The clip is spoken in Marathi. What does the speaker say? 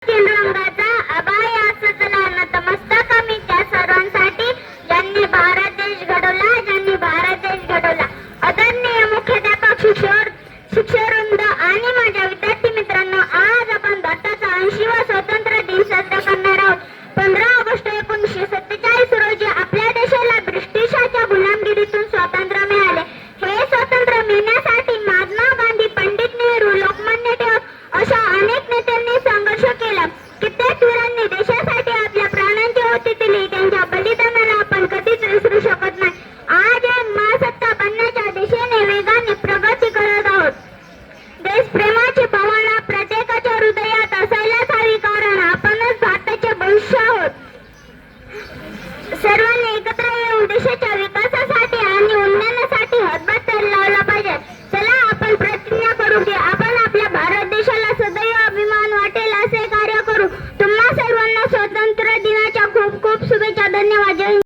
रंगाचा अबाया सजला नतमस्तक मी त्या सर्वांसाठी ज्यांनी भारत देश घडवला आदरणीय मुख्याध्यापक शिक्षकवृंद आणि माझ्या विद्यार्थी मित्रांनो, आज आपण भारताचा 80वा स्वातंत्र्य दिन साजरा करणार आहोत. 15 ऑगस्ट 1947 रोजी आपल्या देशाला ब्रिटिशांच्या गुलामगिरीतून स्वातंत्र्य मिळाले. हे स्वातंत्र्य मिळण्यासाठी महात्मा गांधी, पंडित नेहरू, लोकमान्य टिळक अशा अनेक नेत्यांनी संघर्ष केला. कित्येक वीरांनी देशासाठी आपल्या प्राणांची आहुती दिली. त्यांच्या बलिदानाला आपण कधीच विसरू शकत नाही. आज महासत्ता बनण्याच्या दिशेने वेगाने प्रगती करत आहोत. देशप्रेमाची भावना प्रत्येकाच्या हृदयात असायलाच हवी, कारण आपणच भारताचे भविष्य आहोत. सर्वांनी एकत्र येऊन देशाच्या विकासासाठी आणि उन्नयनासाठी हातभार लावला पाहिजे. चला आपण प्रतिज्ञा करू की आपण आपल्या भारत देशाला सदैव अभिमान वाटेल असे कार्य करू. तुम्हा सर्वांना स्वातंत्र्य दिनाच्या खूप खूप शुभेच्छा. धन्यवाद. जय हिंद.